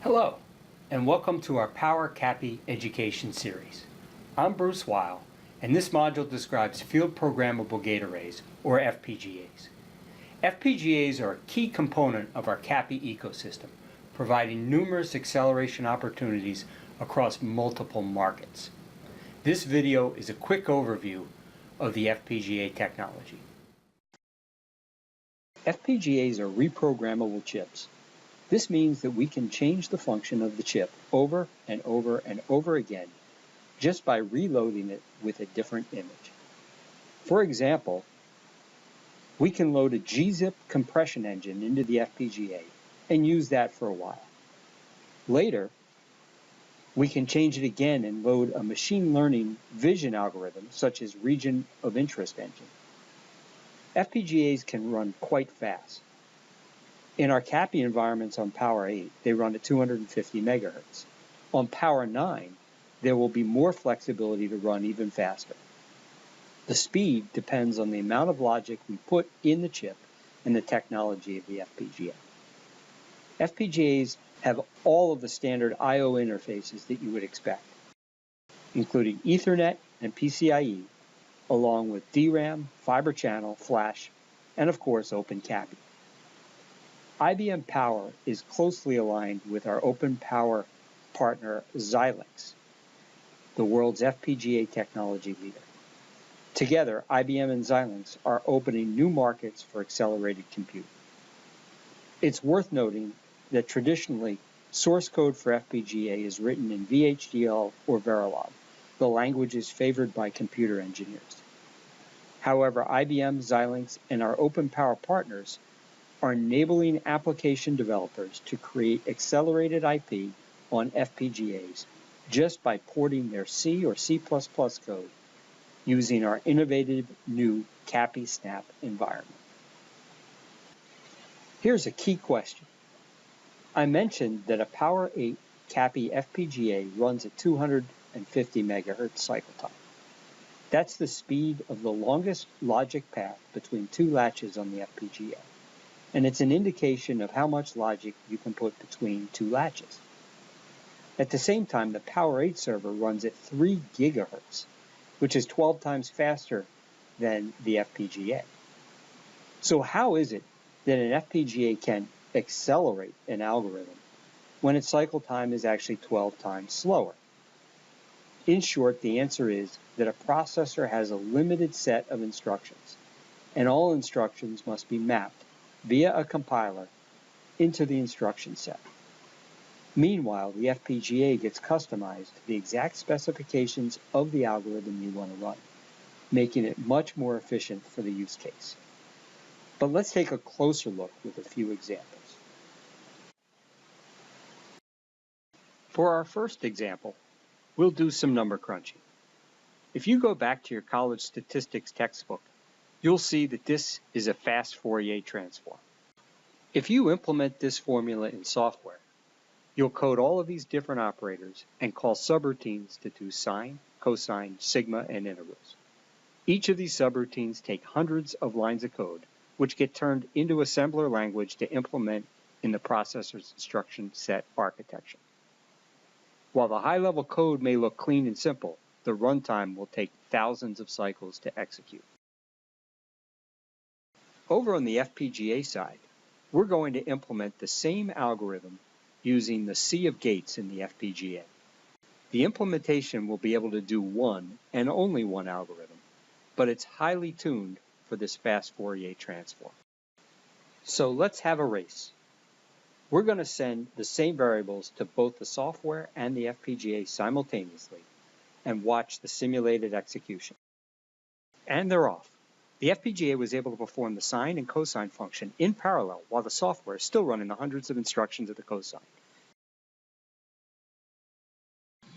Hello, and welcome to our Power CAPI education series. I'm Bruce Weil, and this module describes Field Programmable Gate Arrays, or FPGAs. FPGAs are a key component of our CAPI ecosystem, providing numerous acceleration opportunities across multiple markets. This video is a quick overview of the FPGA technology. FPGAs are reprogrammable chips. This means that we can change the function of the chip over and over and over again just by reloading it with a different image. For example, we can load a gzip compression engine into the FPGA and use that for a while. Later, we can change it again and load a machine learning vision algorithm such as region of interest engine. FPGAs can run quite fast. In our CAPI environments on Power 8, they run at 250 megahertz. On Power 9, there will be more flexibility to run even faster. The speed depends on the amount of logic we put in the chip and the technology of the FPGA. FPGAs have all of the standard I/O interfaces that you would expect, including Ethernet and PCIe, along with DRAM, fiber channel, flash, and of course Open CAPI. IBM Power is closely aligned with our Open Power partner Xilinx, the world's FPGA technology leader. Together, IBM and Xilinx are opening new markets for accelerated computing. It's worth noting that traditionally, source code for FPGA is written in VHDL or Verilog, the languages favored by computer engineers. However, IBM, Xilinx, and our Open Power partners are enabling application developers to create accelerated IP on FPGAs just by porting their C or C++ code using our innovative new CAPI Snap environment. Here's a key question. I mentioned that a Power 8 CAPI FPGA runs at 250 megahertz cycle time. That's the speed of the longest logic path between two latches on the FPGA. And it's an indication of how much logic you can put between two latches. At the same time, the Power 8 server runs at 3 gigahertz, which is 12 times faster than the FPGA. So how is it that an FPGA can accelerate an algorithm when its cycle time is actually 12 times slower? In short, the answer is that a processor has a limited set of instructions, and all instructions must be mapped via a compiler into the instruction set. Meanwhile, the FPGA gets customized to the exact specifications of the algorithm you want to run, making it much more efficient for the use case. But let's take a closer look with a few examples. For our first example, we'll do some number crunching. If you go back to your college statistics textbook, you'll see that this is a fast Fourier transform. If you implement this formula in software, you'll code all of these different operators and call subroutines to do sine, cosine, sigma, and integrals. Each of these subroutines take hundreds of lines of code, which get turned into assembler language to implement in the processor's instruction set architecture. While the high-level code may look clean and simple, the runtime will take thousands of cycles to execute. Over on the FPGA side, we're going to implement the same algorithm using the sea of gates in the FPGA. The implementation will be able to do one and only one algorithm, but it's highly tuned for this fast Fourier transform. So let's have a race. We're going to send the same variables to both the software and the FPGA simultaneously and watch the simulated execution. And they're off. The FPGA was able to perform the sine and cosine function in parallel while the software is still running the hundreds of instructions of the cosine.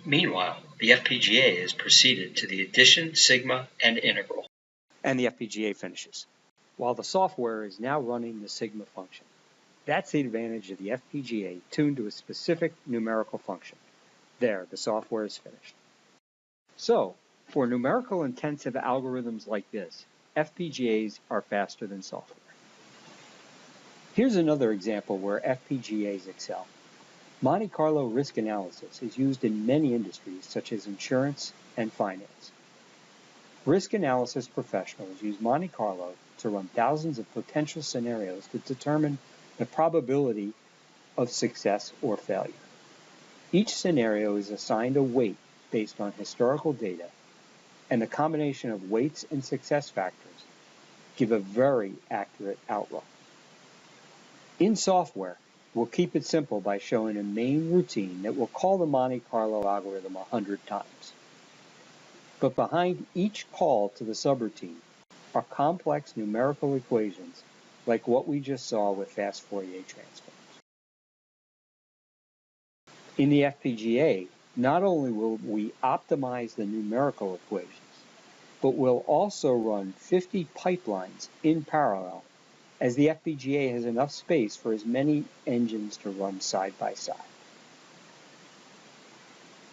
Meanwhile, the FPGA has proceeded to the addition, sigma, and integral. And the FPGA finishes, while the software is now running the sigma function. That's the advantage of the FPGA tuned to a specific numerical function. There, the software is finished. So, for numerical intensive algorithms like this, FPGAs are faster than software. Here's another example where FPGAs excel. Monte Carlo risk analysis is used in many industries such as insurance and finance. Risk analysis professionals use Monte Carlo to run thousands of potential scenarios to determine the probability of success or failure. Each scenario is assigned a weight based on historical data, and the combination of weights and success factors give a very accurate outlook. In software, we'll keep it simple by showing a main routine that will call the Monte Carlo algorithm 100 times. But behind each call to the subroutine are complex numerical equations like what we just saw with fast Fourier transforms. In the FPGA, not only will we optimize the numerical equations, but we'll also run 50 pipelines in parallel, as the FPGA has enough space for as many engines to run side by side.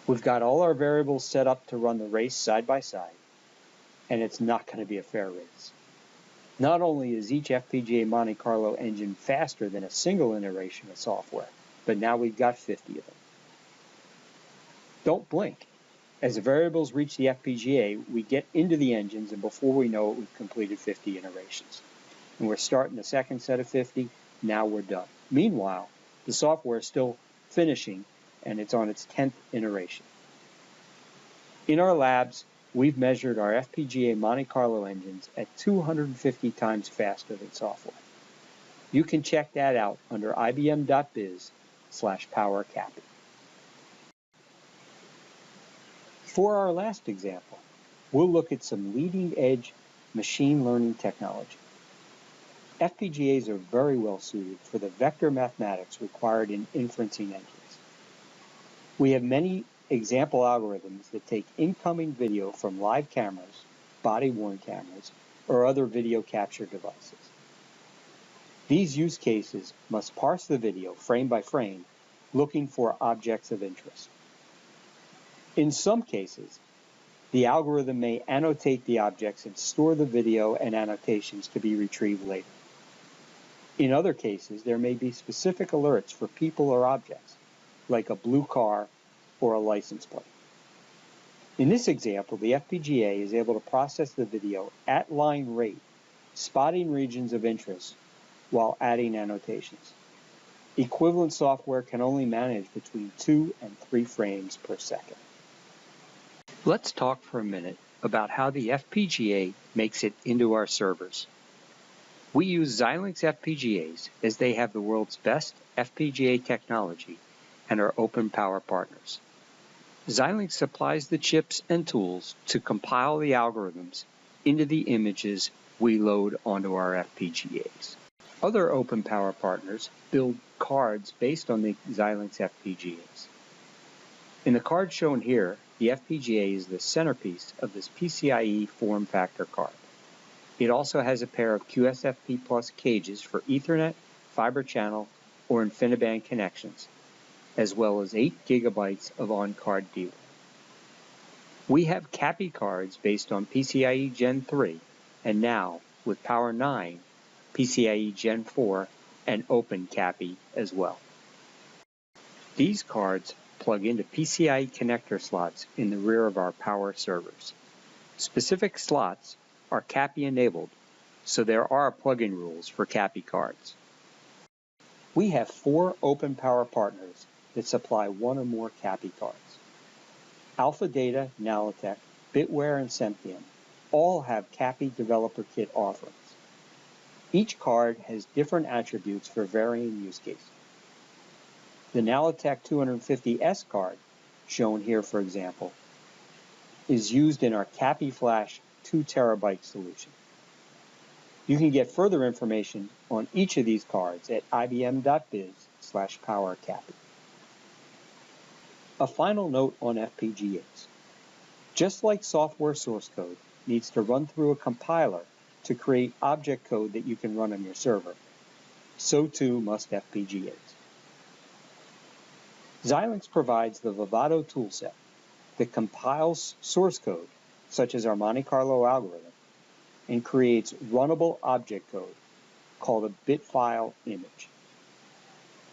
We've got all our variables set up to run the race side by side, and it's not going to be a fair race. Not only is each FPGA Monte Carlo engine faster than a single iteration of software, but now we've got 50 of them. Don't blink. As the variables reach the FPGA, we get into the engines, and before we know it, we've completed 50 iterations. And we're starting the second set of 50, now we're done. Meanwhile, the software is still finishing, and it's on its 10th iteration. In our labs, we've measured our FPGA Monte Carlo engines at 250 times faster than software. You can check that out under ibm.biz/powercappy. For our last example, we'll look at some leading-edge machine learning technology. FPGAs are very well suited for the vector mathematics required in inferencing engines. We have many example algorithms that take incoming video from live cameras, body-worn cameras, or other video capture devices. These use cases must parse the video frame by frame, looking for objects of interest. In some cases, the algorithm may annotate the objects and store the video and annotations to be retrieved later. In other cases, there may be specific alerts for people or objects, like a blue car or a license plate. In this example, the FPGA is able to process the video at line rate, spotting regions of interest while adding annotations. Equivalent software can only manage between 2 and 3 frames per second. Let's talk for a minute about how the FPGA makes it into our servers. We use Xilinx FPGAs as they have the world's best FPGA technology and are open power partners. Xilinx supplies the chips and tools to compile the algorithms into the images we load onto our FPGAs. Other open power partners build cards based on the Xilinx FPGAs. In the card shown here, the FPGA is the centerpiece of this PCIe form factor card. It also has a pair of QSFP Plus cages for Ethernet, fiber channel, or InfiniBand connections, as well as 8 gigabytes of on-card DRAM. We have CAPI cards based on PCIe Gen 3, and now, with Power 9, PCIe Gen 4, and Open CAPI as well. These cards plug into PCIe connector slots in the rear of our power servers. Specific slots are CAPI enabled, so there are plug-in rules for CAPI cards. We have 4 open power partners that supply 1 or more CAPI cards. Alpha Data, Nalitech, Bitware, and Semptium all have CAPI developer kit offerings. Each card has different attributes for varying use cases. The Nalitech 250S card, shown here for example, is used in our CAPI Flash 2 terabyte solution. You can get further information on each of these cards at ibm.biz/powercappy. A final note on FPGAs. Just like software source code needs to run through a compiler to create object code that you can run on your server, so too must FPGAs. Xilinx provides the Vivado toolset that compiles source code, such as our Monte Carlo algorithm, and creates runnable object code called a bit file image.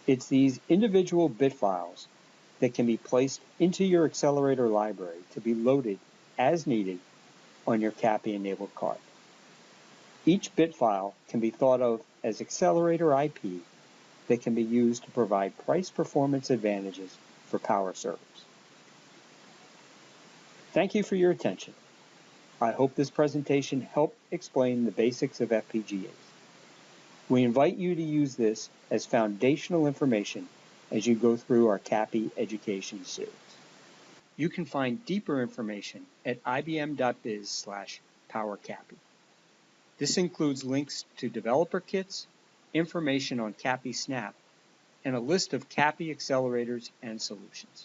It's these individual bit files that can be placed into your accelerator library to be loaded as needed on your CAPI-enabled card. Each bit file can be thought of as accelerator IP that can be used to provide price-performance advantages for power servers. Thank you for your attention. I hope this presentation helped explain the basics of FPGAs. We invite you to use this as foundational information as you go through our CAPI education series. You can find deeper information at ibm.biz/powercapi. This includes links to developer kits, information on CAPI Snap, and a list of CAPI accelerators and solutions.